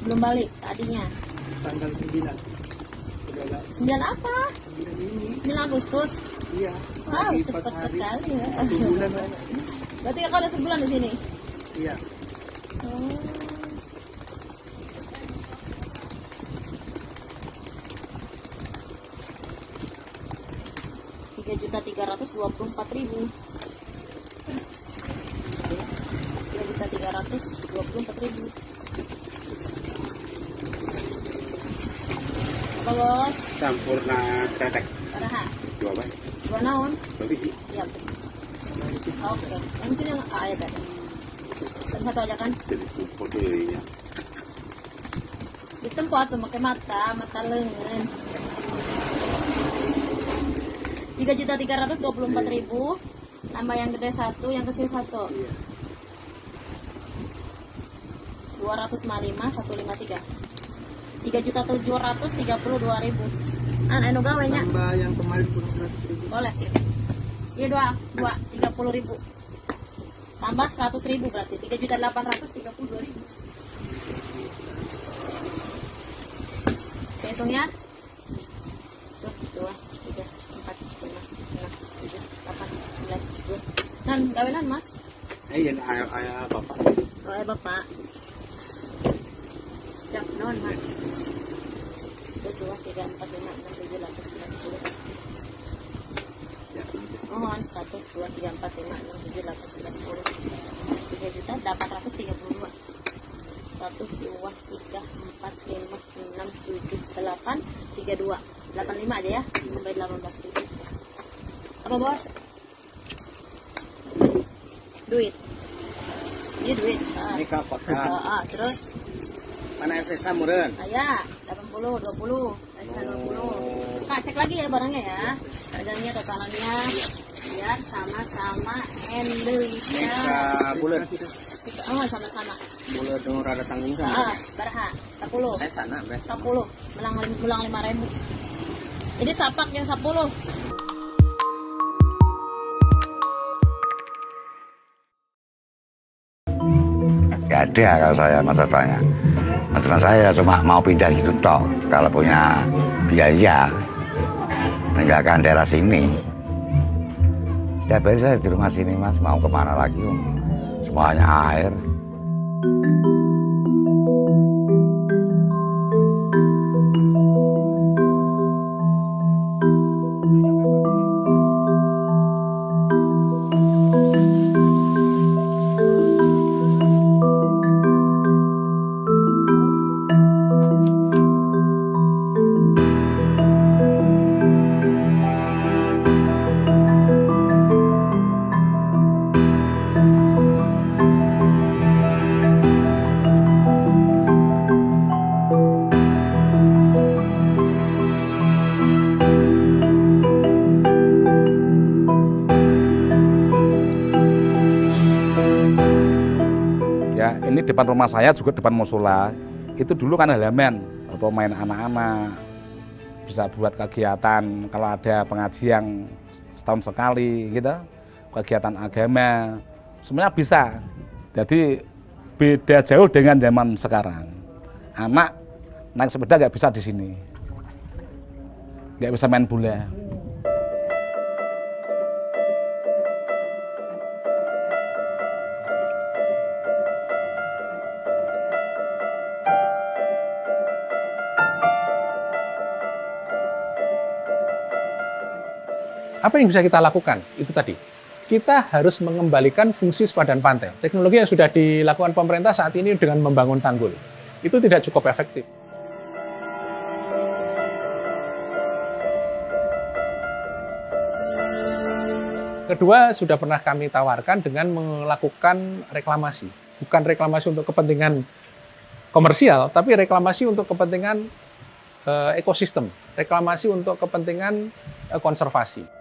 Belum balik tadinya. Tanggal 9. 9 apa? 9 ini. 9 Agustus. Iya. Wow, cepat sekali ya. 1 bulan. Berarti kakak udah sebulan di sini? Iya. Oh. Rp3.324.000. 3.324.000. Apa bos? Sampurna tetek. Paraha. Dua baik. Dua naon? Dua biji. Iya. Oke. Yang sini yang A ya tadi. Dan satu aja kan? Jadi kumpul dulu ya. Ditempat memakai mata lengan. 3.324.000. Nambah yang gede 1, yang kecil 1. 255, 153. 3.732.000. Anu gawenya. Tambah yang kemarin kurang 100.000. Boleh sih. Iya 30.000. Tambah 100.000 berarti 3.832.000. Saya hitungnya. 1, 2, 3, 4, 5, 6, 7, 8, 9, 10. Nan gawenan mas? Iya, ayah bapak. Oh ya bapak. Siap non mas. 1, 2, 3, 4, 5, 6, 7, 8, 9, 10. Mohon 1, 2, 3, 4, 5, 6, 7, 8, 9, 10. 3.832. 1, 2, 3, 4, 5, 6, 7, 8, 32. 85 aja ya, sampai 18.000. Apa bos? Duit. Ini duit. Ini kapakah? Terus? Mana SSA meureun? Ya, 80, 20, 20. Kak, cek lagi ya barangnya ya. Harganya, totalannya. Biar sama-sama Indonesia. Bulan. Oh, sama-sama. Bulan dong rada tanggung sana. Baraha, 10. Saya sana, Beh. 10. Melang 5.000. Ini sapak yang 10. Gak ada kalau saya masalahnya. Masalah saya cuma mau pindah gitu toh. Kalau punya biaya meninggalkan daerah sini. Setiap hari saya di rumah sini mas, mau kemana lagi? Semuanya air. Ya, ini depan rumah saya juga depan musola. Itu dulu kan halaman, pemain anak-anak bisa buat kegiatan kalau ada pengajian setahun sekali gitu, kegiatan agama, semuanya bisa. Jadi beda jauh dengan zaman sekarang. Anak naik sepeda nggak bisa di sini, nggak bisa main bola. Apa yang bisa kita lakukan? Itu tadi. Kita harus mengembalikan fungsi sepadan pantai. Teknologi yang sudah dilakukan pemerintah saat ini dengan membangun tanggul. Itu tidak cukup efektif. Kedua, sudah pernah kami tawarkan dengan melakukan reklamasi. Bukan reklamasi untuk kepentingan komersial, tapi reklamasi untuk kepentingan ekosistem. Reklamasi untuk kepentingan konservasi.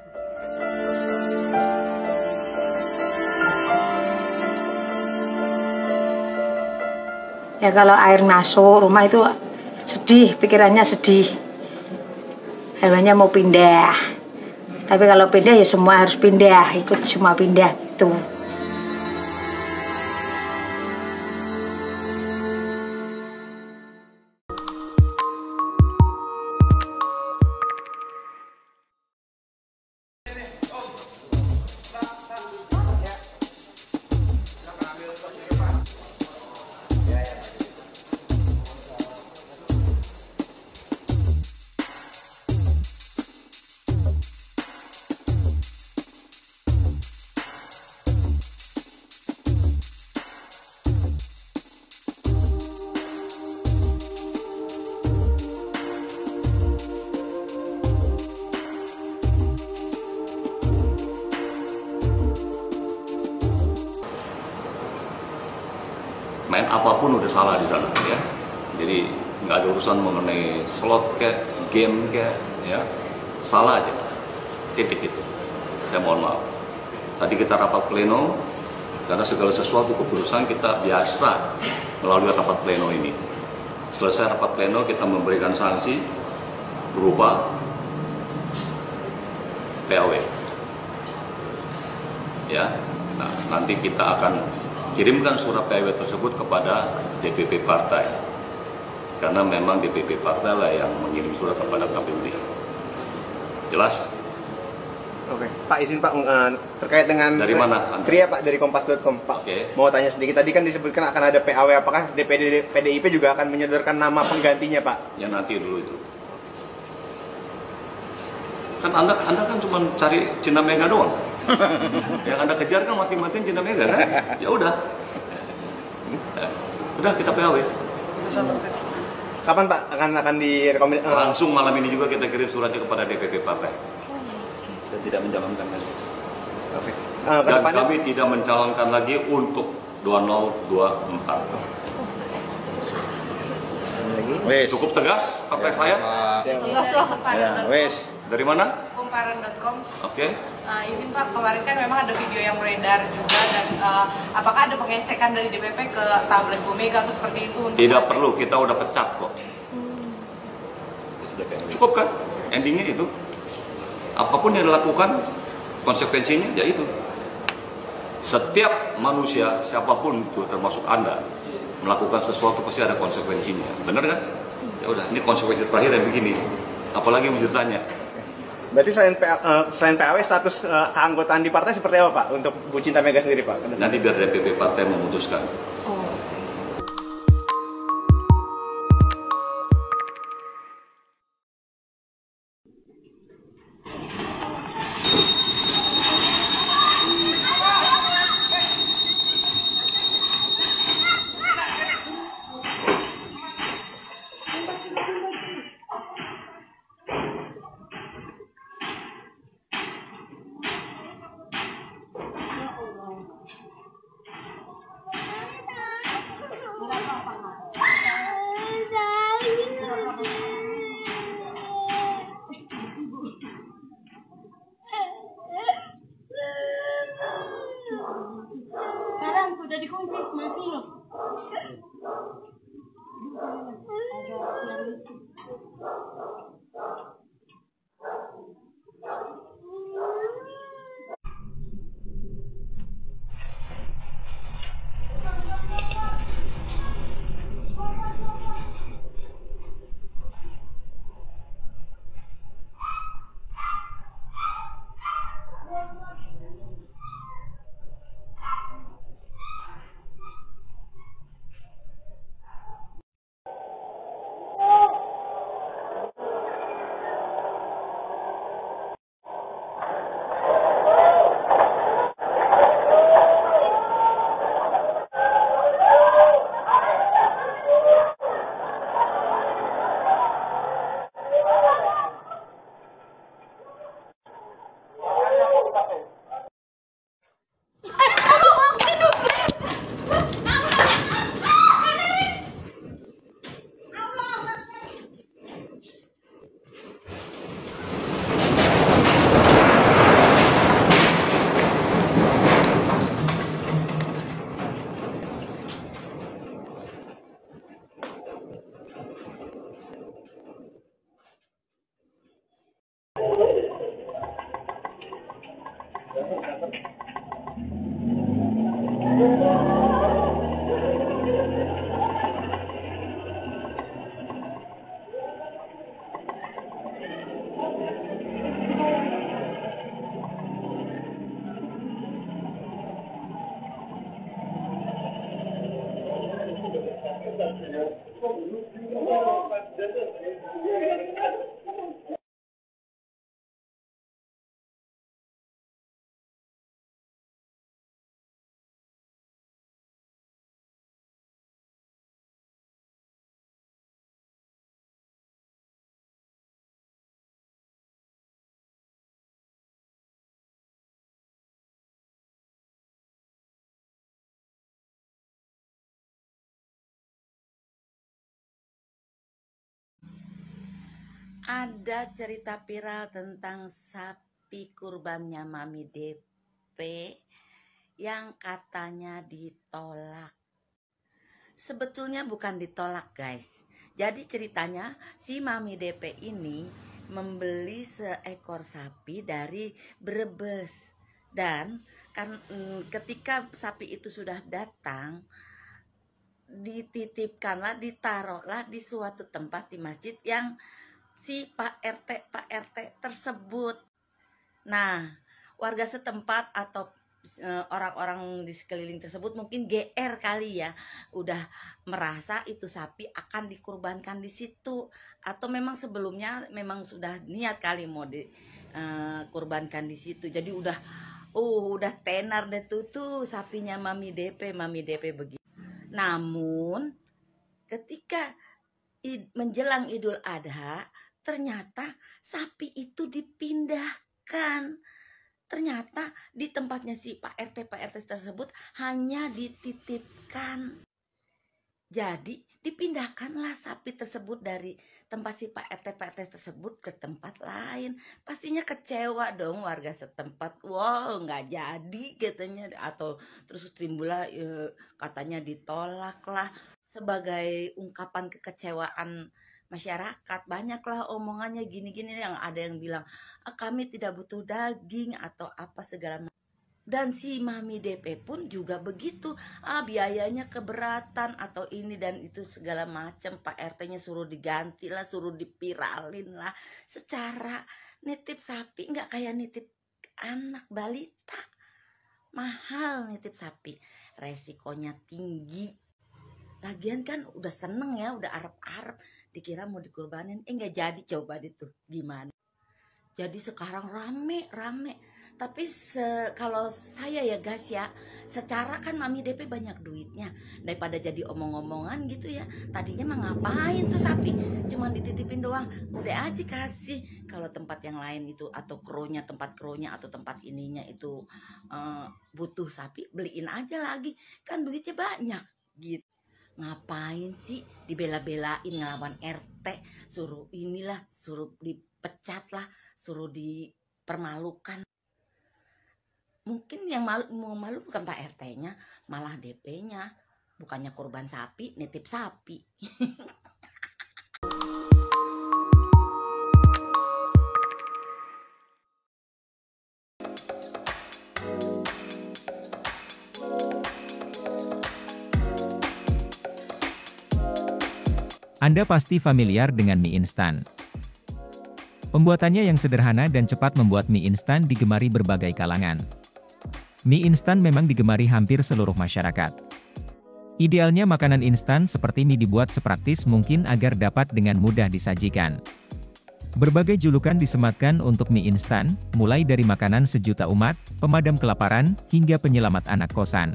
Ya kalau air masuk rumah itu sedih, pikirannya sedih. Hewannya mau pindah. Tapi kalau pindah ya semua harus pindah, ikut semua pindah gitu. Main apapun udah salah di sana ya. Jadi nggak ada urusan mengenai slot kayak game kayak ya, salah aja. Titik itu. Saya mohon maaf. Tadi kita rapat pleno karena segala sesuatu keputusan kita biasa melalui rapat pleno ini. Selesai rapat pleno kita memberikan sanksi berupa PAW. Ya. Nah, nanti kita akan kirimkan surat PAW tersebut kepada DPP partai, karena memang DPP partai lah yang mengirim surat kepada KPUD. Jelas? Oke, Pak izin Pak terkait dengan dari mana? Tria Pak dari Kompas.com Pak. Oke. Mau tanya sedikit, tadi kan disebutkan akan ada PAW, apakah DPD PDIP juga akan menyodorkan nama penggantinya Pak? Ya nanti dulu itu. Kan Anda kan cuma cari Cinta Mega doang. Yang Anda kejar kan mati-matian Cinta Mega kan? Ya udah. Udah kita PAW. Kapan Pak akan direkomendasi? Langsung malam ini juga kita kirim suratnya kepada DPP partai. Dan tidak mencalonkan lagi. Oke. Dan kami tidak mencalonkan lagi untuk 2024. Cukup tegas partai saya. Ya, wes. Dari mana? Kumparan.com. Oke. Izin Pak, kemarin kan memang ada video yang beredar juga, dan apakah ada pengecekan dari DPP ke tablet Bu Mega atau seperti itu? Tidak perlu, kita udah pecat kok. Cukup kan? Endingnya itu. Apapun yang dilakukan, konsekuensinya ya itu. Setiap manusia, siapapun itu, termasuk Anda, melakukan sesuatu pasti ada konsekuensinya. Benar kan? Ya udah, ini konsekuensi terakhir yang begini. Apalagi yang ditanya. Berarti selain PAW, status keanggotaan di partai seperti apa Pak untuk Bu Cinta Mega sendiri Pak? Nanti biar DPP partai memutuskan. Sekarang sudah dikunci, mati loh. Ada cerita viral tentang sapi kurbannya Mami DP yang katanya ditolak. Sebetulnya bukan ditolak, guys. Jadi ceritanya si Mami DP ini membeli seekor sapi dari Brebes. Dan ketika sapi itu sudah datang, dititipkanlah, ditaruhlah di suatu tempat di masjid yang si Pak RT tersebut. Nah, warga setempat atau orang-orang di sekeliling tersebut mungkin GR kali ya, udah merasa itu sapi akan dikurbankan di situ, atau memang sebelumnya memang sudah niat kali mau dikurbankan di situ. Jadi udah tenar deh tuh sapinya Mami DP begitu. Namun ketika menjelang Idul Adha, ternyata sapi itu dipindahkan. Ternyata di tempatnya si Pak RT tersebut hanya dititipkan. Jadi dipindahkanlah sapi tersebut dari tempat si Pak RT tersebut ke tempat lain. Pastinya kecewa dong warga setempat. Wow, nggak jadi katanya. Atau terus timbullah katanya ditolak lah. Sebagai ungkapan kekecewaan masyarakat, banyaklah omongannya gini-gini, yang ada yang bilang kami tidak butuh daging atau apa segala macam. Dan si Mami DP pun juga begitu, biayanya keberatan atau ini dan itu segala macam. Pak RT-nya suruh diganti lah, suruh dipiralin lah. Secara nitip sapi nggak kayak nitip anak balita, mahal nitip sapi, resikonya tinggi. Lagian kan udah seneng ya, udah arep-arep, dikira mau dikurbanin, nggak jadi. Coba itu gimana. Jadi sekarang rame. Tapi kalau saya ya guys ya, secara kan Mami DP banyak duitnya, daripada jadi omong-omongan gitu ya. Tadinya mah ngapain tuh sapi, cuma dititipin doang, udah aja kasih. Kalau tempat yang lain itu atau tempat kronya atau tempat ininya itu butuh sapi, beliin aja lagi, kan duitnya banyak gitu. Ngapain sih dibela-belain ngelawan RT, suruh inilah, suruh dipecat lah, suruh dipermalukan. Mungkin yang mau malu bukan Pak RT-nya, malah DP-nya. Bukannya korban sapi, nitip sapi. Anda pasti familiar dengan mie instan. Pembuatannya yang sederhana dan cepat membuat mie instan digemari berbagai kalangan. Mie instan memang digemari hampir seluruh masyarakat. Idealnya makanan instan seperti mie dibuat sepraktis mungkin agar dapat dengan mudah disajikan. Berbagai julukan disematkan untuk mie instan, mulai dari makanan sejuta umat, pemadam kelaparan, hingga penyelamat anak kosan.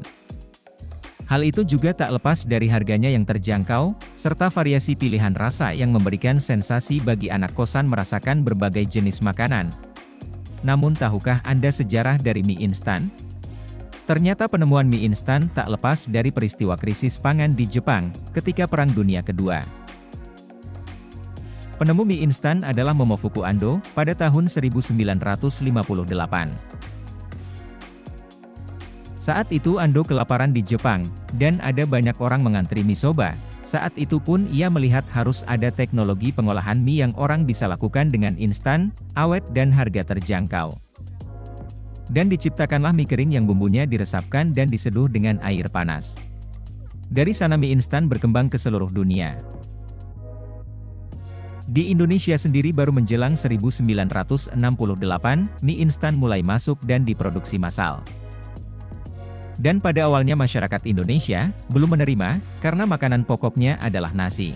Hal itu juga tak lepas dari harganya yang terjangkau, serta variasi pilihan rasa yang memberikan sensasi bagi anak kosan merasakan berbagai jenis makanan. Namun tahukah Anda sejarah dari mie instan? Ternyata penemuan mie instan tak lepas dari peristiwa krisis pangan di Jepang, ketika Perang Dunia Kedua. Penemu mie instan adalah Momofuku Ando, pada tahun 1958. Saat itu Ando kelaparan di Jepang, dan ada banyak orang mengantri mie soba. Saat itu pun ia melihat harus ada teknologi pengolahan mie yang orang bisa lakukan dengan instan, awet dan harga terjangkau. Dan diciptakanlah mie kering yang bumbunya diresapkan dan diseduh dengan air panas. Dari sana mie instan berkembang ke seluruh dunia. Di Indonesia sendiri baru menjelang 1968, mie instan mulai masuk dan diproduksi massal. Dan pada awalnya masyarakat Indonesia belum menerima, karena makanan pokoknya adalah nasi.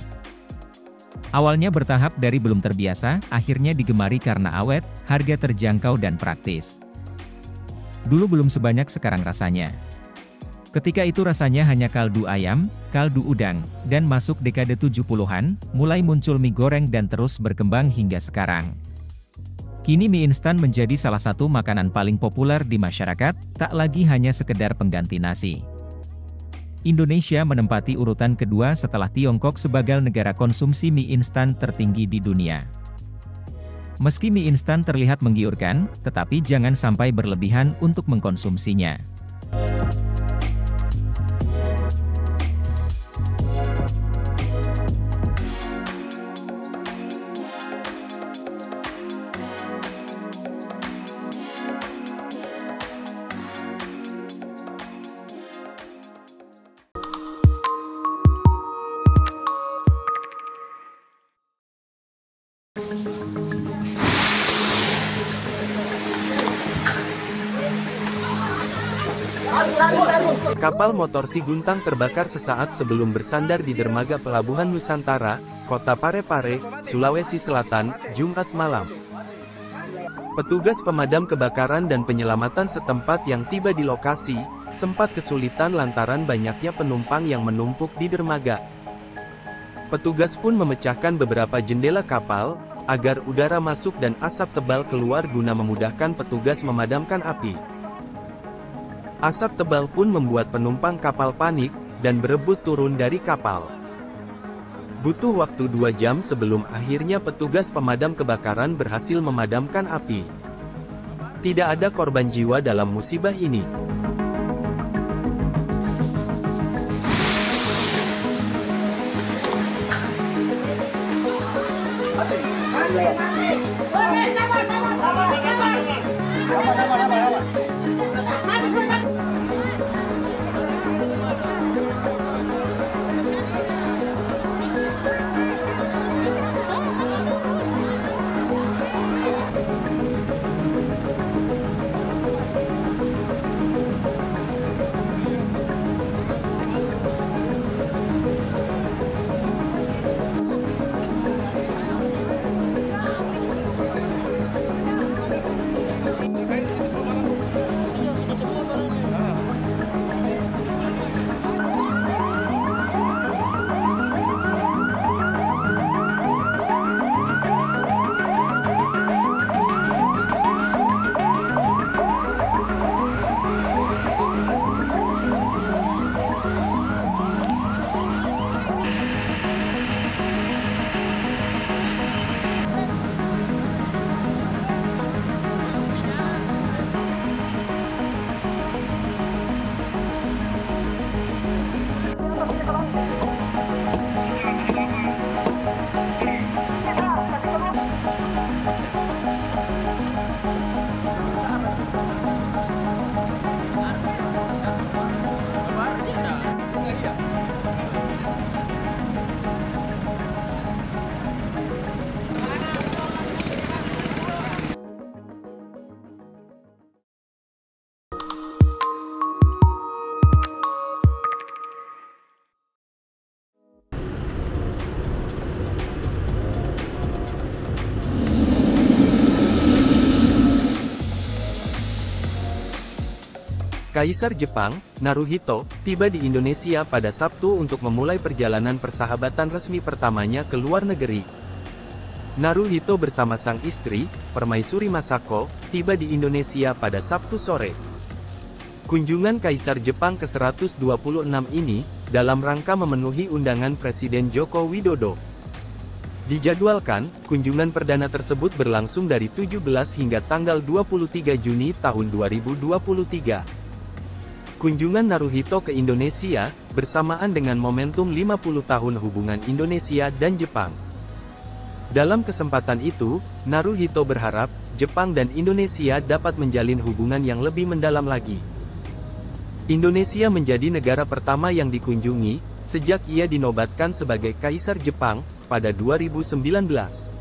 Awalnya bertahap dari belum terbiasa, akhirnya digemari karena awet, harga terjangkau dan praktis. Dulu belum sebanyak sekarang rasanya. Ketika itu rasanya hanya kaldu ayam, kaldu udang, dan masuk dekade 70-an, mulai muncul mie goreng dan terus berkembang hingga sekarang. Kini mie instan menjadi salah satu makanan paling populer di masyarakat, tak lagi hanya sekedar pengganti nasi. Indonesia menempati urutan kedua setelah Tiongkok sebagai negara konsumsi mie instan tertinggi di dunia. Meski mie instan terlihat menggiurkan, tetapi jangan sampai berlebihan untuk mengkonsumsinya. Kapal motor Siguntang terbakar sesaat sebelum bersandar di dermaga Pelabuhan Nusantara, Kota Parepare, Sulawesi Selatan, Jumat malam. Petugas pemadam kebakaran dan penyelamatan setempat yang tiba di lokasi, sempat kesulitan lantaran banyaknya penumpang yang menumpuk di dermaga. Petugas pun memecahkan beberapa jendela kapal, agar udara masuk dan asap tebal keluar guna memudahkan petugas memadamkan api. Asap tebal pun membuat penumpang kapal panik, dan berebut turun dari kapal. Butuh waktu 2 jam sebelum akhirnya petugas pemadam kebakaran berhasil memadamkan api. Tidak ada korban jiwa dalam musibah ini. Kaisar Jepang, Naruhito, tiba di Indonesia pada Sabtu untuk memulai perjalanan persahabatan resmi pertamanya ke luar negeri. Naruhito bersama sang istri, Permaisuri Masako, tiba di Indonesia pada Sabtu sore. Kunjungan Kaisar Jepang ke-126 ini, dalam rangka memenuhi undangan Presiden Joko Widodo. Dijadwalkan, kunjungan perdana tersebut berlangsung dari 17 hingga tanggal 23 Juni tahun 2023. Kunjungan Naruhito ke Indonesia, bersamaan dengan momentum 50 tahun hubungan Indonesia dan Jepang. Dalam kesempatan itu, Naruhito berharap, Jepang dan Indonesia dapat menjalin hubungan yang lebih mendalam lagi. Indonesia menjadi negara pertama yang dikunjungi, sejak ia dinobatkan sebagai Kaisar Jepang, pada 2019.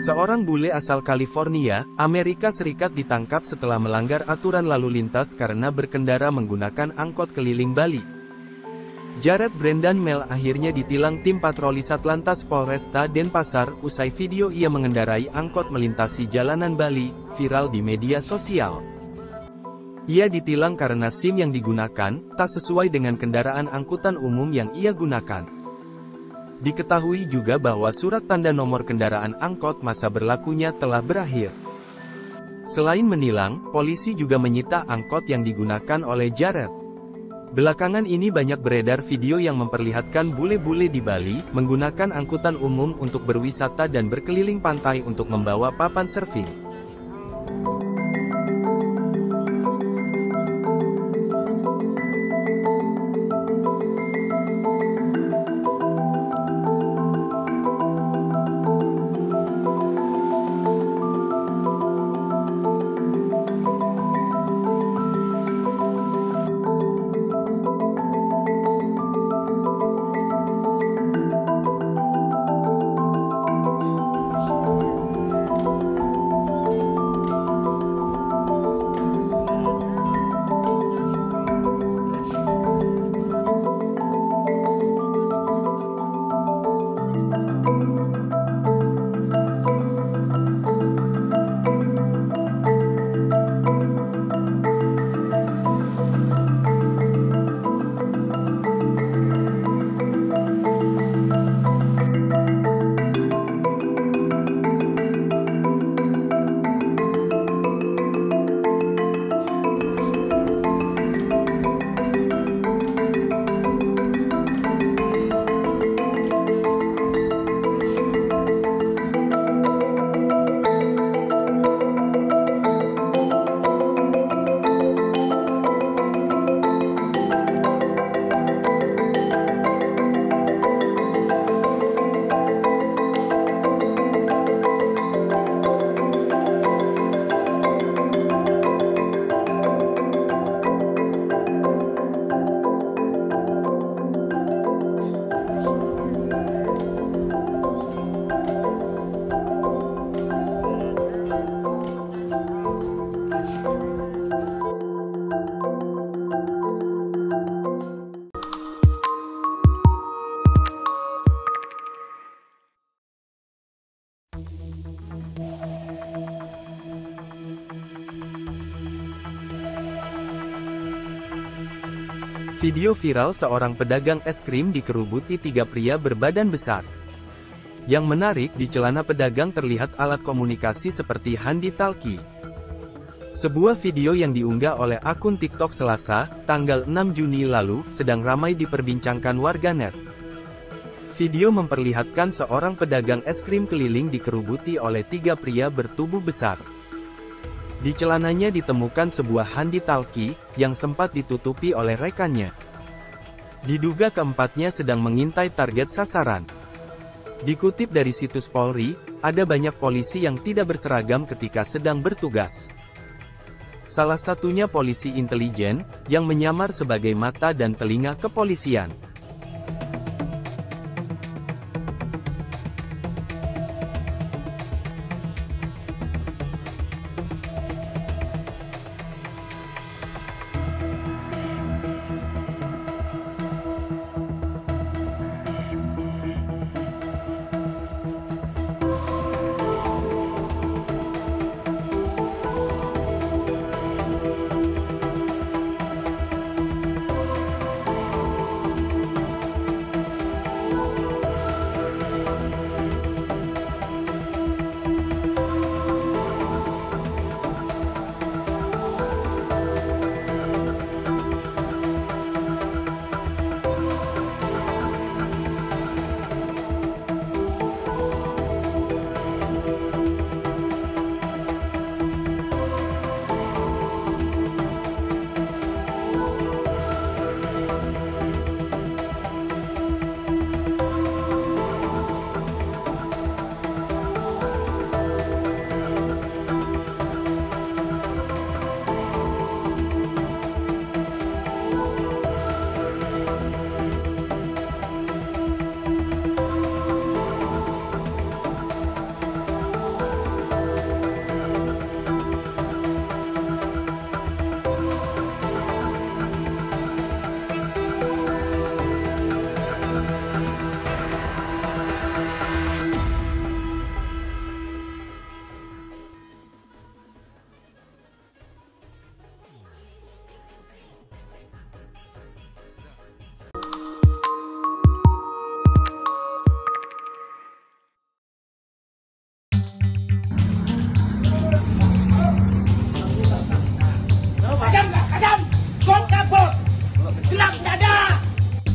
Seorang bule asal California, Amerika Serikat ditangkap setelah melanggar aturan lalu lintas karena berkendara menggunakan angkot keliling Bali. Jared Brendan Mel akhirnya ditilang tim patroli Satlantas Polresta Denpasar usai video ia mengendarai angkot melintasi jalanan Bali, viral di media sosial. Ia ditilang karena SIM yang digunakan tak sesuai dengan kendaraan angkutan umum yang ia gunakan. Diketahui juga bahwa surat tanda nomor kendaraan angkot masa berlakunya telah berakhir. Selain menilang, polisi juga menyita angkot yang digunakan oleh Jared. Belakangan ini banyak beredar video yang memperlihatkan bule-bule di Bali menggunakan angkutan umum untuk berwisata dan berkeliling pantai untuk membawa papan surfing. Video viral seorang pedagang es krim dikerubuti 3 pria berbadan besar. Yang menarik, di celana pedagang terlihat alat komunikasi seperti handi-talkie. Sebuah video yang diunggah oleh akun TikTok Selasa, tanggal 6 Juni lalu, sedang ramai diperbincangkan warganet. Video memperlihatkan seorang pedagang es krim keliling dikerubuti oleh 3 pria bertubuh besar. Di celananya ditemukan sebuah handi-talkie, yang sempat ditutupi oleh rekannya. Diduga keempatnya sedang mengintai target sasaran. Dikutip dari situs Polri, ada banyak polisi yang tidak berseragam ketika sedang bertugas. Salah satunya polisi intelijen, yang menyamar sebagai mata dan telinga kepolisian.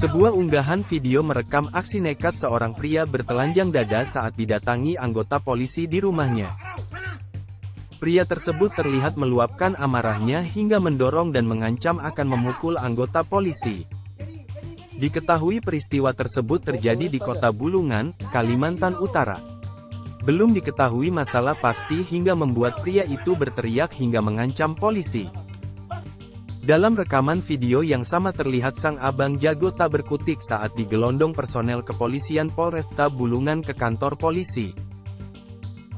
Sebuah unggahan video merekam aksi nekat seorang pria bertelanjang dada saat didatangi anggota polisi di rumahnya. Pria tersebut terlihat meluapkan amarahnya hingga mendorong dan mengancam akan memukul anggota polisi. Diketahui peristiwa tersebut terjadi di Kota Bulungan, Kalimantan Utara. Belum diketahui masalah pasti hingga membuat pria itu berteriak hingga mengancam polisi. Dalam rekaman video yang sama terlihat sang abang jago tak berkutik saat digelondong personel kepolisian Polresta Bulungan ke kantor polisi.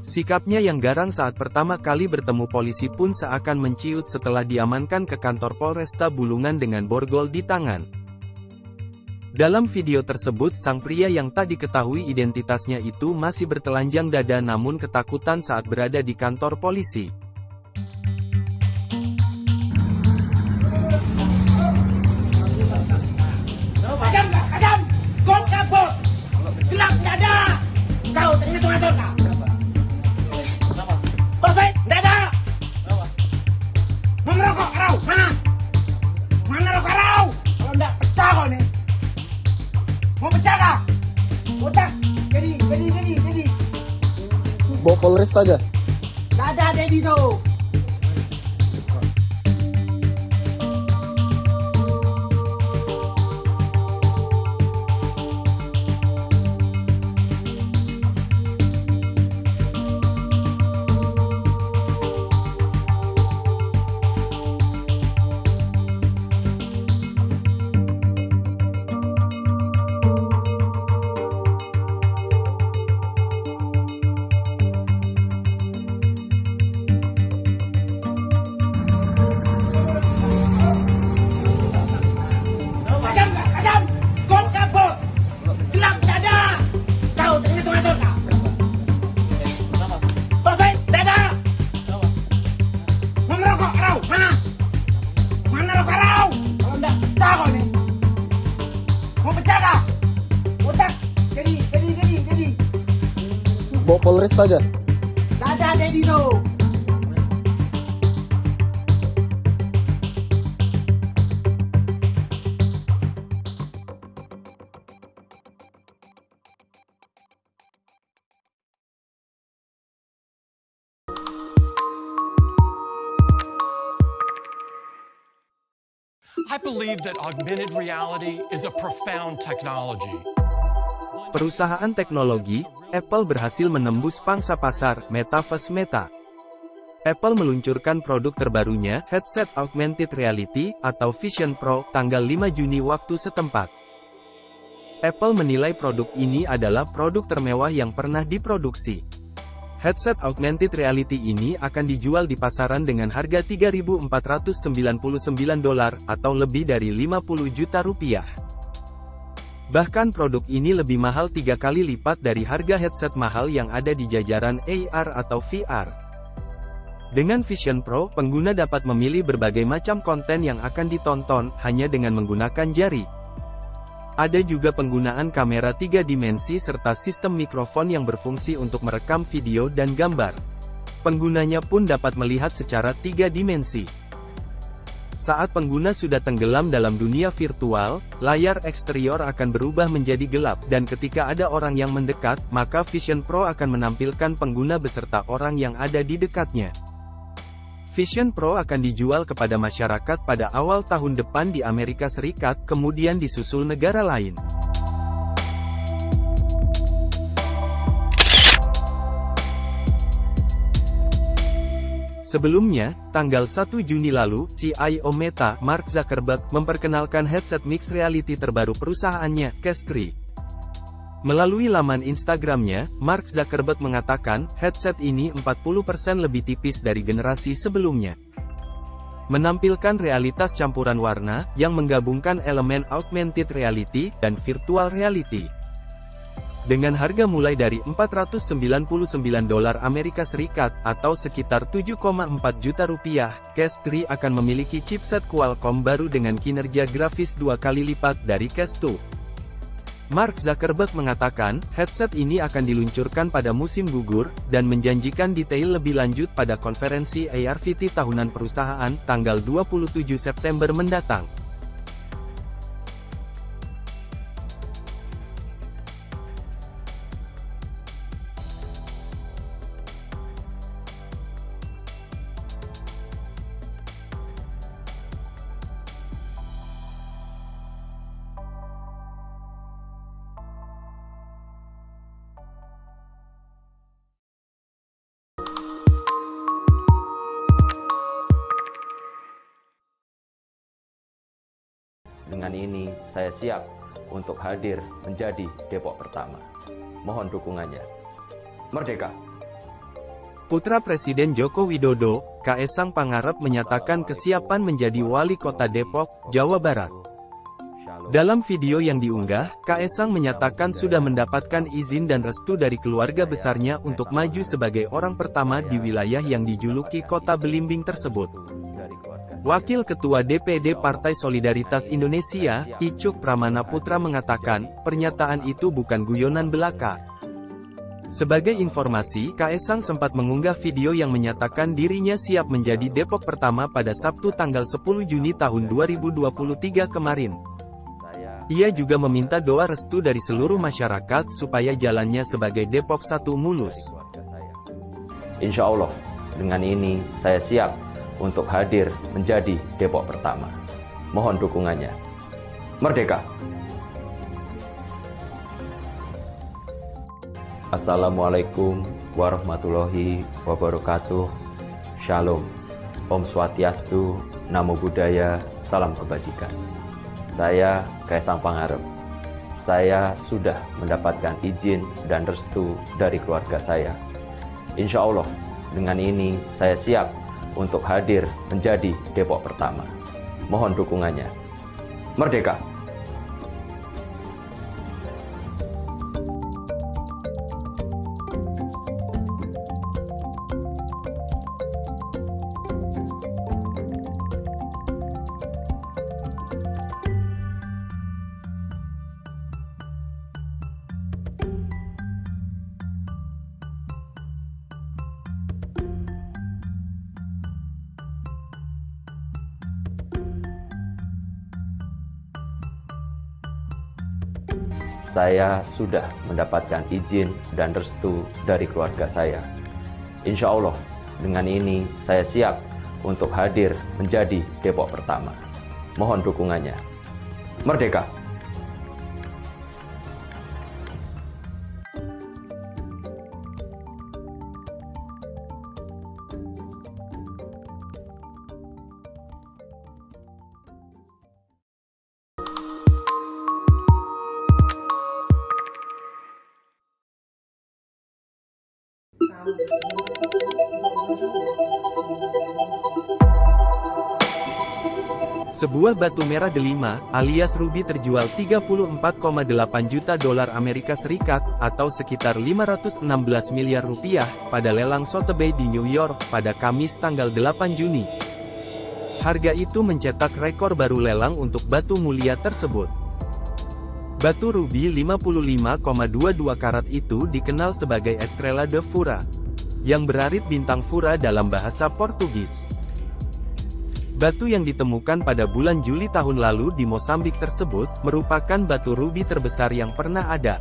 Sikapnya yang garang saat pertama kali bertemu polisi pun seakan menciut setelah diamankan ke kantor Polresta Bulungan dengan borgol di tangan. Dalam video tersebut sang pria yang tak diketahui identitasnya itu masih bertelanjang dada namun ketakutan saat berada di kantor polisi. Kadam! Kau kabur! Gelap dada! Kau tengah-tengah kau! Perfect! Dada! Merokok kau! Mana? Mana rokok kau? Kalau enggak pecah kau nih! Mau pecah kah? Otak! Jadi! Bawa Polresta aja? Gak ada Dedi tuh! Bawa Polresta aja? Gak ada Dedi tuh! I believe that augmented reality is a profound technology. Perusahaan teknologi, Apple berhasil menembus pangsa pasar Metaverse Meta. Apple meluncurkan produk terbarunya, headset augmented reality, atau Vision Pro, tanggal 5 Juni waktu setempat. Apple menilai produk ini adalah produk termewah yang pernah diproduksi. Headset augmented reality ini akan dijual di pasaran dengan harga $3.499 atau lebih dari 50 juta rupiah. Bahkan produk ini lebih mahal 3 kali lipat dari harga headset mahal yang ada di jajaran AR atau VR. Dengan Vision Pro, pengguna dapat memilih berbagai macam konten yang akan ditonton hanya dengan menggunakan jari. Ada juga penggunaan kamera 3 dimensi serta sistem mikrofon yang berfungsi untuk merekam video dan gambar. Penggunanya pun dapat melihat secara 3 dimensi. Saat pengguna sudah tenggelam dalam dunia virtual, layar eksterior akan berubah menjadi gelap, dan ketika ada orang yang mendekat, maka Vision Pro akan menampilkan pengguna beserta orang yang ada di dekatnya. Vision Pro akan dijual kepada masyarakat pada awal tahun depan di Amerika Serikat, kemudian disusul negara lain. Sebelumnya, tanggal 1 Juni lalu, CIO Meta, Mark Zuckerberg, memperkenalkan headset mixed reality terbaru perusahaannya, Quest 3. Melalui laman Instagramnya, Mark Zuckerberg mengatakan, headset ini 40% lebih tipis dari generasi sebelumnya. Menampilkan realitas campuran warna, yang menggabungkan elemen augmented reality, dan virtual reality. Dengan harga mulai dari $499 Amerika Serikat, atau sekitar 7,4 juta rupiah, Quest 3 akan memiliki chipset Qualcomm baru dengan kinerja grafis 2 kali lipat dari Quest 2. Mark Zuckerberg mengatakan, headset ini akan diluncurkan pada musim gugur, dan menjanjikan detail lebih lanjut pada konferensi ARVT tahunan perusahaan, tanggal 27 September mendatang. saya siap untuk hadir menjadi Depok pertama. Mohon dukungannya. Merdeka! Putra Presiden Joko Widodo, Kaesang Pangarep menyatakan kesiapan menjadi wali kota Depok, Jawa Barat. Dalam video yang diunggah, Kaesang menyatakan sudah mendapatkan izin dan restu dari keluarga besarnya untuk maju sebagai orang pertama di wilayah yang dijuluki Kota Belimbing tersebut. Wakil Ketua DPD Partai Solidaritas Indonesia, Icuk Pramana Putra mengatakan, pernyataan itu bukan guyonan belaka. Sebagai informasi, Kaesang sempat mengunggah video yang menyatakan dirinya siap menjadi Depok pertama pada Sabtu tanggal 10 Juni tahun 2023 kemarin. Ia juga meminta doa restu dari seluruh masyarakat supaya jalannya sebagai Depok 1 mulus. Insya Allah, dengan ini saya siap untuk hadir menjadi Depok pertama. Mohon dukungannya. Merdeka! Assalamualaikum warahmatullahi wabarakatuh. Shalom. Om Swastiastu, Namo Buddhaya, salam kebajikan. Saya Kaesang Pangarep. Saya sudah mendapatkan izin dan restu dari keluarga saya. Insya Allah, dengan ini saya siap untuk hadir menjadi Depok pertama. Mohon dukungannya. Merdeka! Saya sudah mendapatkan izin dan restu dari keluarga saya. Insya Allah, dengan ini saya siap untuk hadir menjadi Depok pertama. Mohon dukungannya. Merdeka! Sebuah batu merah delima, alias ruby terjual 34,8 juta dolar Amerika Serikat, atau sekitar 516 miliar rupiah, pada lelang Sotheby's di New York, pada Kamis tanggal 8 Juni. Harga itu mencetak rekor baru lelang untuk batu mulia tersebut. Batu ruby 55,22 karat itu dikenal sebagai Estrela de Fura, yang berarti bintang Fura dalam bahasa Portugis. Batu yang ditemukan pada bulan Juli tahun lalu di Mozambik tersebut, merupakan batu ruby terbesar yang pernah ada.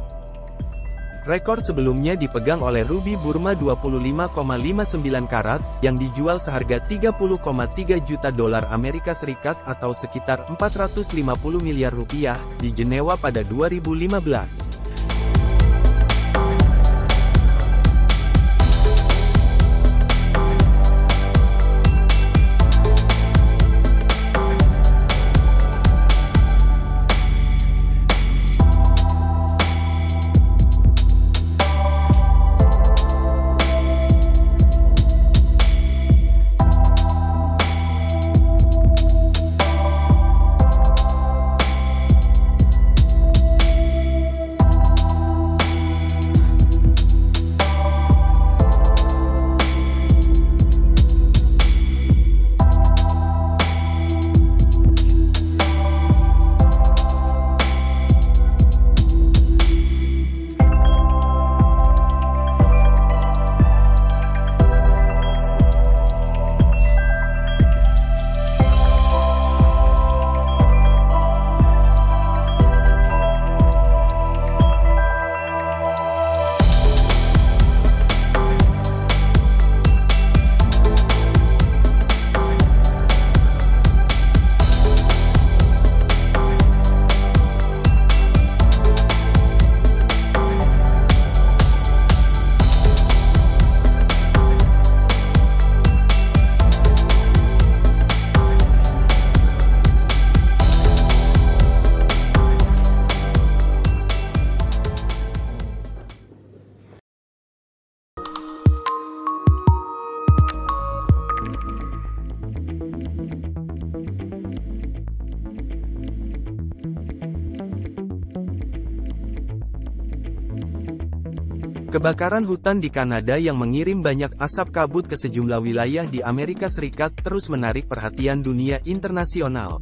Rekor sebelumnya dipegang oleh ruby Burma 25,59 karat, yang dijual seharga 30,3 juta dolar Amerika Serikat atau sekitar 450 miliar rupiah, di Jenewa pada 2015. Kebakaran hutan di Kanada yang mengirim banyak asap kabut ke sejumlah wilayah di Amerika Serikat terus menarik perhatian dunia internasional.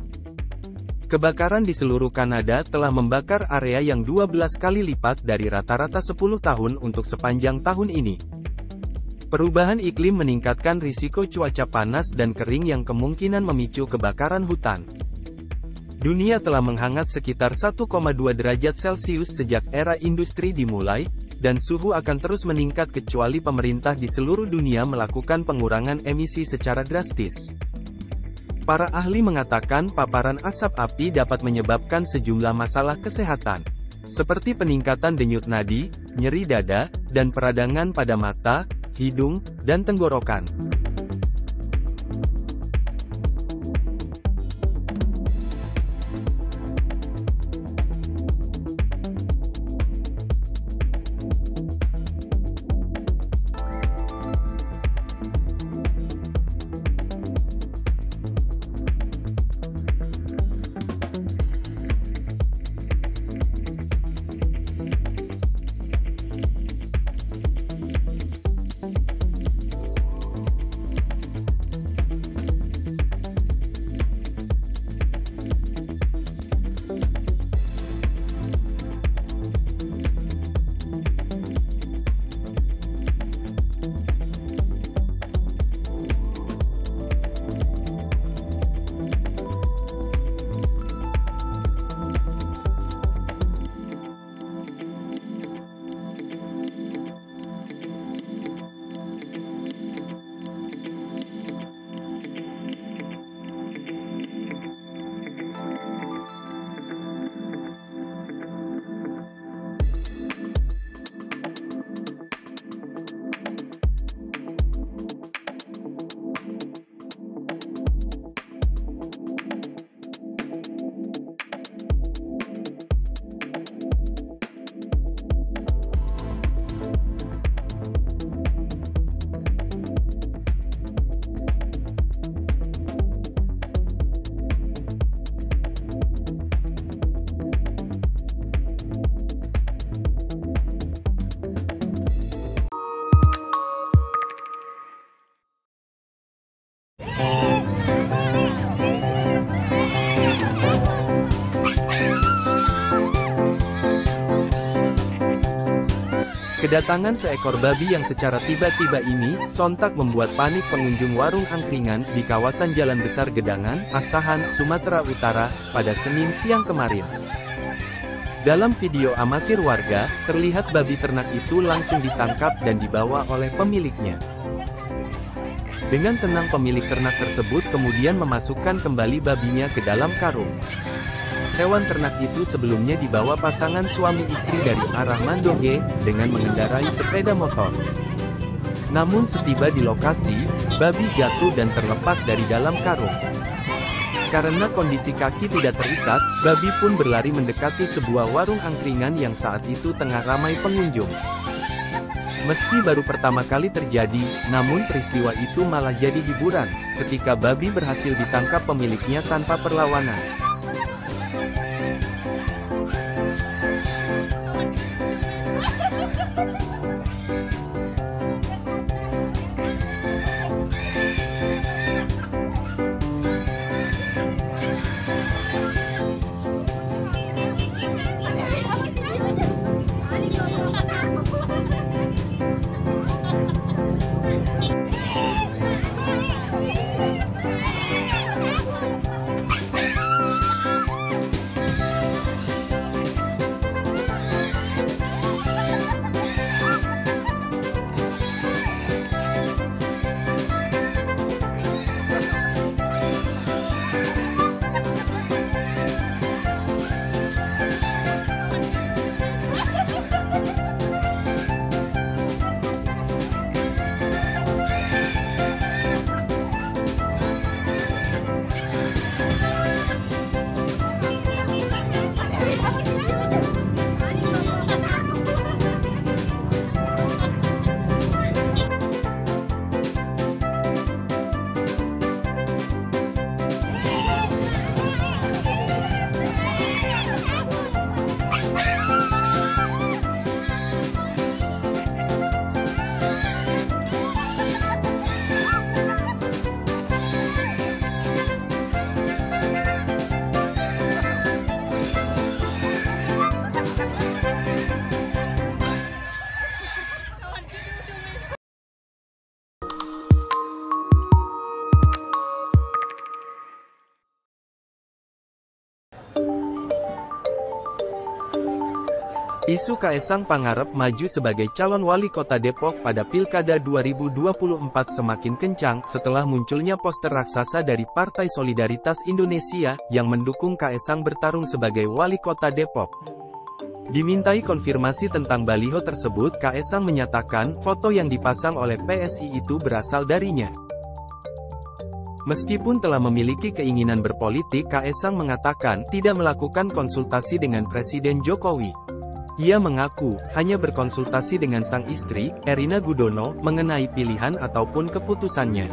Kebakaran di seluruh Kanada telah membakar area yang 12 kali lipat dari rata-rata 10 tahun untuk sepanjang tahun ini. Perubahan iklim meningkatkan risiko cuaca panas dan kering yang kemungkinan memicu kebakaran hutan. Dunia telah menghangat sekitar 1,2 derajat Celcius sejak era industri dimulai, dan suhu akan terus meningkat kecuali pemerintah di seluruh dunia melakukan pengurangan emisi secara drastis. Para ahli mengatakan paparan asap api dapat menyebabkan sejumlah masalah kesehatan, seperti peningkatan denyut nadi, nyeri dada, dan peradangan pada mata, hidung, dan tenggorokan. Kedatangan seekor babi yang secara tiba-tiba ini, sontak membuat panik pengunjung warung angkringan di kawasan Jalan Besar Gedangan, Asahan, Sumatera Utara, pada Senin siang kemarin. Dalam video amatir warga, terlihat babi ternak itu langsung ditangkap dan dibawa oleh pemiliknya. Dengan tenang pemilik ternak tersebut kemudian memasukkan kembali babinya ke dalam karung. Hewan ternak itu sebelumnya dibawa pasangan suami istri dari arah Mandoge, dengan mengendarai sepeda motor. Namun setiba di lokasi, babi jatuh dan terlepas dari dalam karung. Karena kondisi kaki tidak terikat, babi pun berlari mendekati sebuah warung angkringan yang saat itu tengah ramai pengunjung. Meski baru pertama kali terjadi, namun peristiwa itu malah jadi hiburan, ketika babi berhasil ditangkap pemiliknya tanpa perlawanan. Isu Kaesang Pangarep maju sebagai calon wali kota Depok pada Pilkada 2024 semakin kencang setelah munculnya poster raksasa dari Partai Solidaritas Indonesia yang mendukung Kaesang bertarung sebagai wali kota Depok. Dimintai konfirmasi tentang baliho tersebut, Kaesang menyatakan foto yang dipasang oleh PSI itu berasal darinya. Meskipun telah memiliki keinginan berpolitik, Kaesang mengatakan tidak melakukan konsultasi dengan Presiden Jokowi. Ia mengaku hanya berkonsultasi dengan sang istri, Erina Gudono, mengenai pilihan ataupun keputusannya.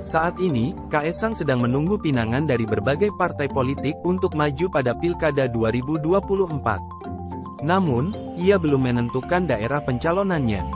Saat ini, Kaesang sedang menunggu pinangan dari berbagai partai politik untuk maju pada Pilkada 2024. Namun, ia belum menentukan daerah pencalonannya.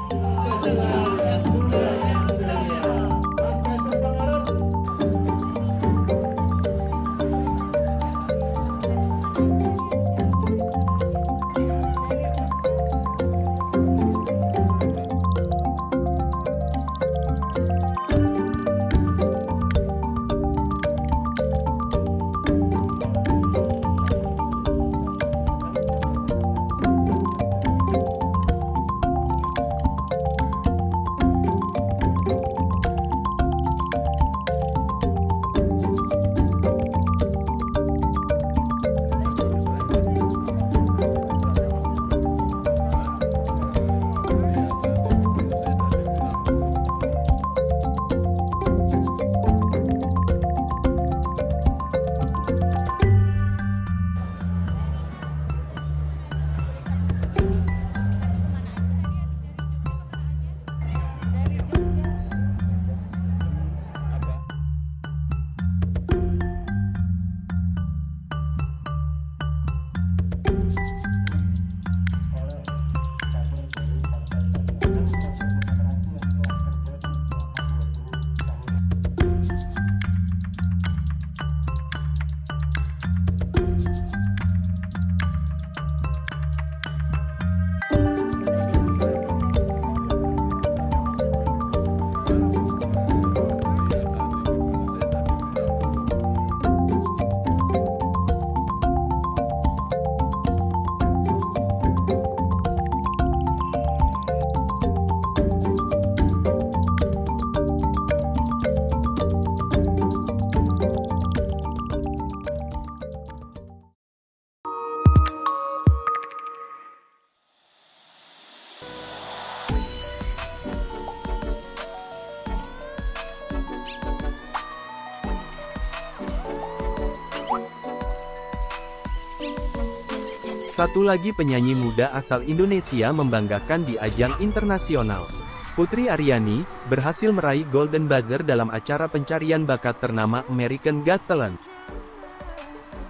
Satu lagi penyanyi muda asal Indonesia membanggakan di ajang internasional. Putri Aryani berhasil meraih Golden Buzzer dalam acara pencarian bakat ternama American Got Talent.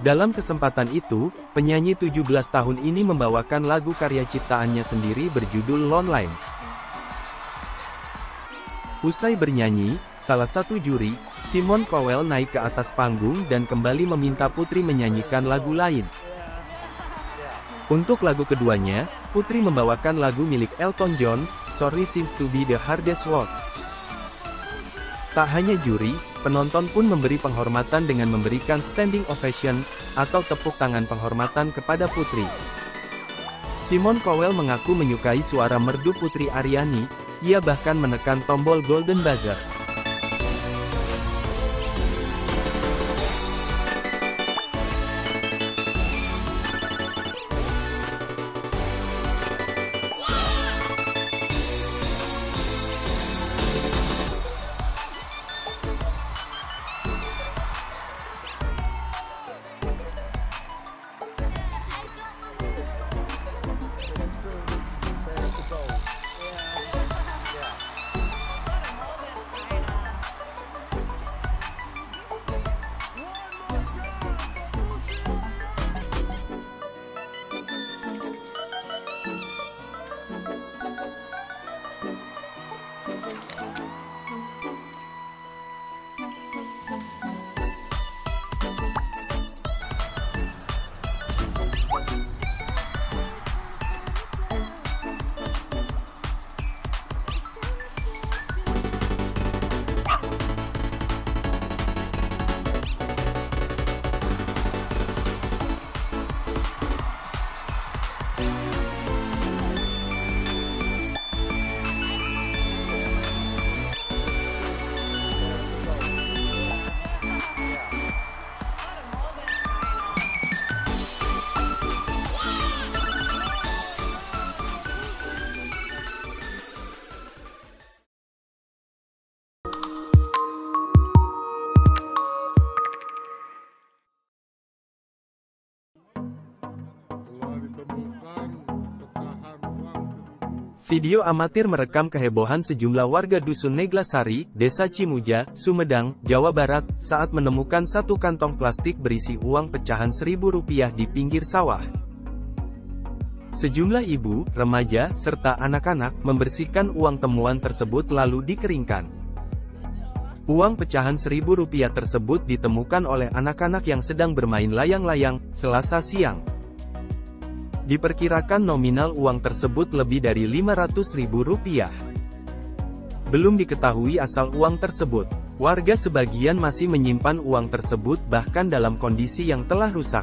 Dalam kesempatan itu, penyanyi 17 tahun ini membawakan lagu karya ciptaannya sendiri berjudul Lone Lines. Usai bernyanyi, salah satu juri, Simon Cowell naik ke atas panggung dan kembali meminta Putri menyanyikan lagu lain. Untuk lagu keduanya, Putri membawakan lagu milik Elton John, Sorry Seems to Be the Hardest Word. Tak hanya juri, penonton pun memberi penghormatan dengan memberikan standing ovation, atau tepuk tangan penghormatan kepada Putri. Simon Cowell mengaku menyukai suara merdu Putri Aryani, ia bahkan menekan tombol Golden Buzzer. Video amatir merekam kehebohan sejumlah warga Dusun Neglasari, Desa Cimuja, Sumedang, Jawa Barat, saat menemukan satu kantong plastik berisi uang pecahan Rp1.000 di pinggir sawah. Sejumlah ibu, remaja, serta anak-anak membersihkan uang temuan tersebut lalu dikeringkan. Uang pecahan Rp1.000 tersebut ditemukan oleh anak-anak yang sedang bermain layang-layang, Selasa siang. Diperkirakan nominal uang tersebut lebih dari Rp500.000. Belum diketahui asal uang tersebut. Warga sebagian masih menyimpan uang tersebut bahkan dalam kondisi yang telah rusak.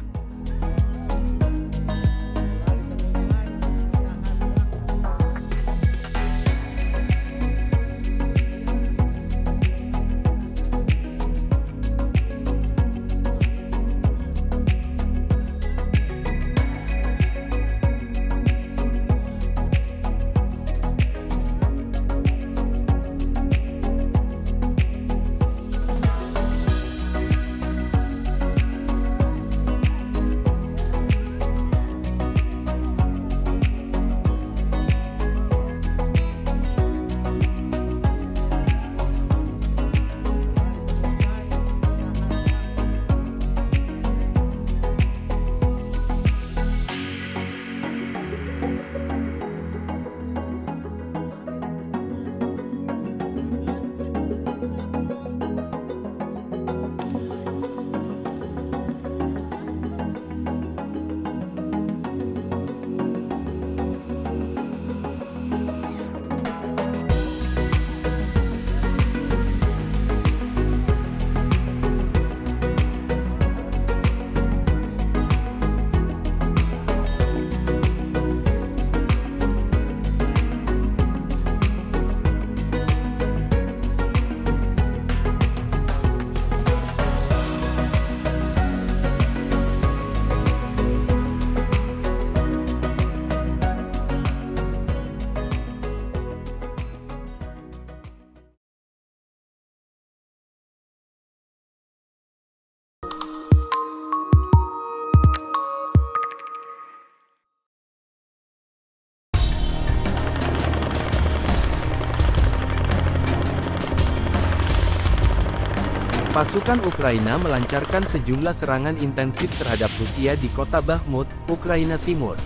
Pasukan Ukraina melancarkan sejumlah serangan intensif terhadap Rusia di kota Bakhmut, Ukraina Timur.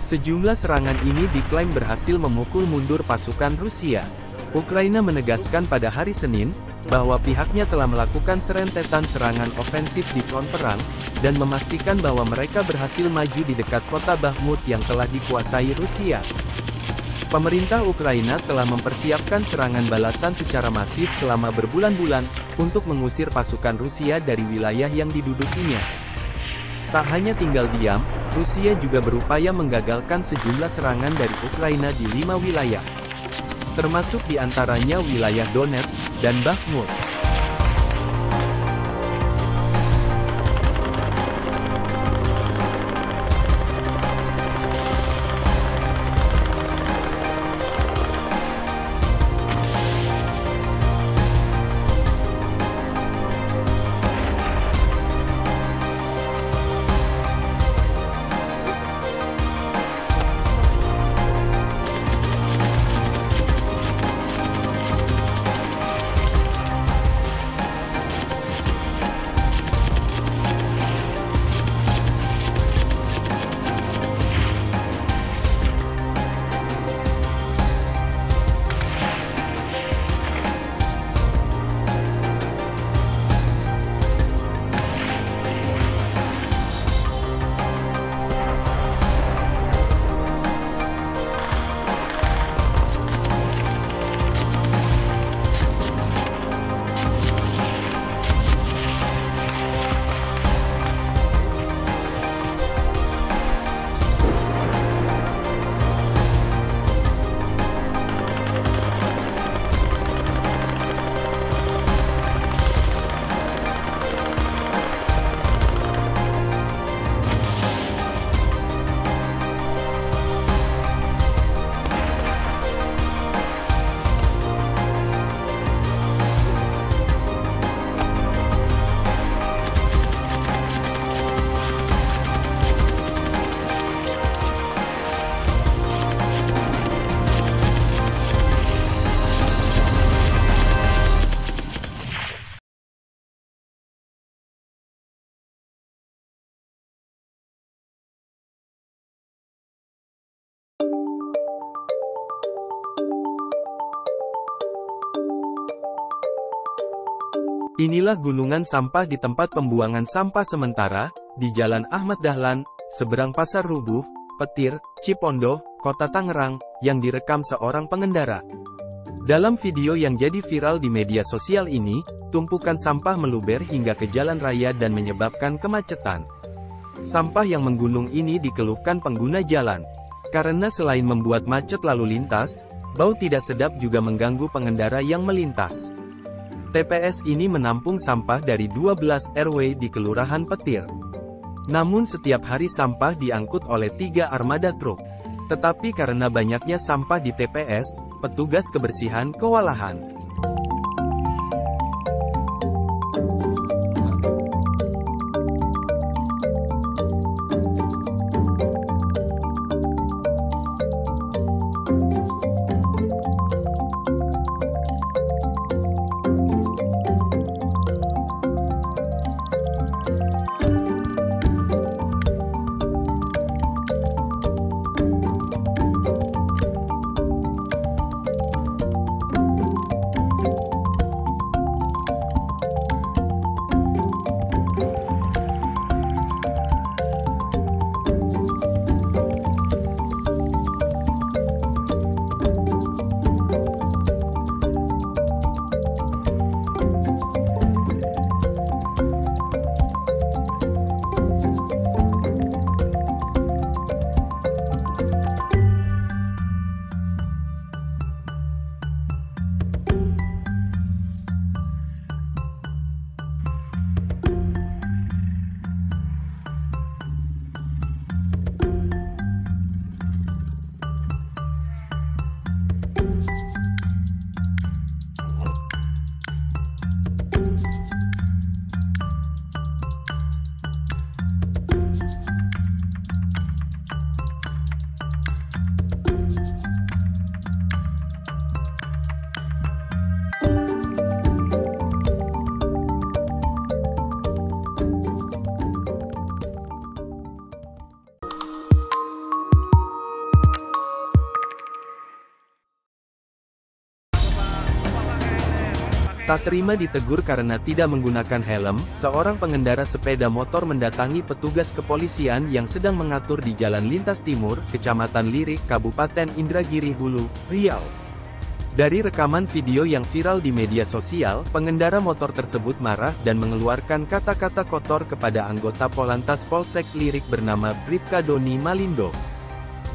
Sejumlah serangan ini diklaim berhasil memukul mundur pasukan Rusia. Ukraina menegaskan pada hari Senin, bahwa pihaknya telah melakukan serentetan serangan ofensif di front perang, dan memastikan bahwa mereka berhasil maju di dekat kota Bakhmut yang telah dikuasai Rusia. Pemerintah Ukraina telah mempersiapkan serangan balasan secara masif selama berbulan-bulan, untuk mengusir pasukan Rusia dari wilayah yang didudukinya. Tak hanya tinggal diam, Rusia juga berupaya menggagalkan sejumlah serangan dari Ukraina di 5 wilayah. Termasuk di antaranya wilayah Donetsk dan Bakhmut. Inilah gunungan sampah di tempat pembuangan sampah sementara, di Jalan Ahmad Dahlan, seberang Pasar Rubuh, Petir, Cipondoh, Kota Tangerang, yang direkam seorang pengendara. Dalam video yang jadi viral di media sosial ini, tumpukan sampah meluber hingga ke jalan raya dan menyebabkan kemacetan. Sampah yang menggunung ini dikeluhkan pengguna jalan, karena selain membuat macet lalu lintas, bau tidak sedap juga mengganggu pengendara yang melintas. TPS ini menampung sampah dari 12 RW di Kelurahan Petir. Namun setiap hari sampah diangkut oleh 3 armada truk. Tetapi karena banyaknya sampah di TPS, petugas kebersihan kewalahan. Tak terima ditegur karena tidak menggunakan helm, seorang pengendara sepeda motor mendatangi petugas kepolisian yang sedang mengatur di Jalan Lintas Timur, Kecamatan Lirik, Kabupaten Indragiri Hulu, Riau. Dari rekaman video yang viral di media sosial, pengendara motor tersebut marah dan mengeluarkan kata-kata kotor kepada anggota Polantas Polsek Lirik bernama Bribka Doni Malindo.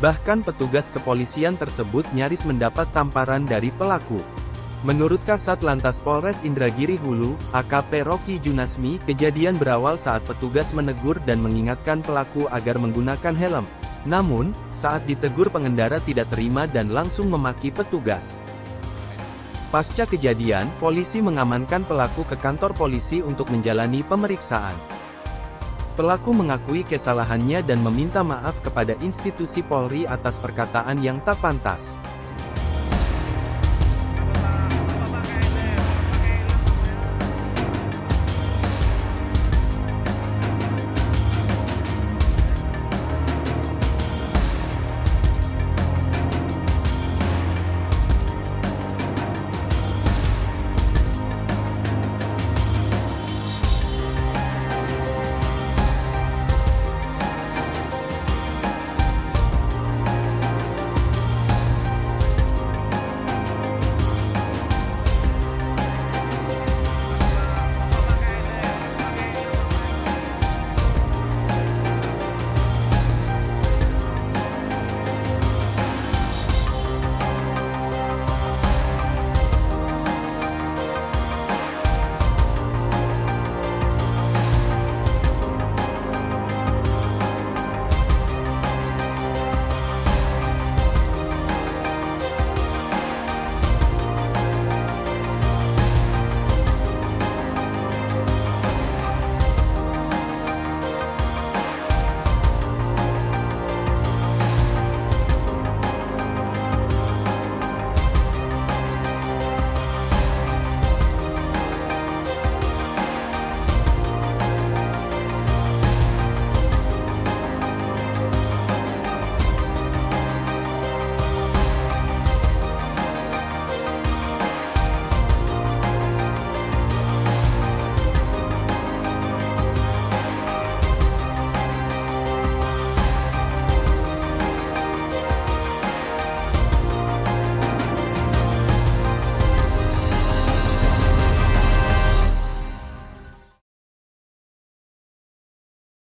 Bahkan petugas kepolisian tersebut nyaris mendapat tamparan dari pelaku. Menurut Kasat Lantas Polres Indragiri Hulu, AKP Rocky Junasmi, kejadian berawal saat petugas menegur dan mengingatkan pelaku agar menggunakan helm. Namun, saat ditegur pengendara tidak terima dan langsung memaki petugas. Pasca kejadian, polisi mengamankan pelaku ke kantor polisi untuk menjalani pemeriksaan. Pelaku mengakui kesalahannya dan meminta maaf kepada institusi Polri atas perkataan yang tak pantas.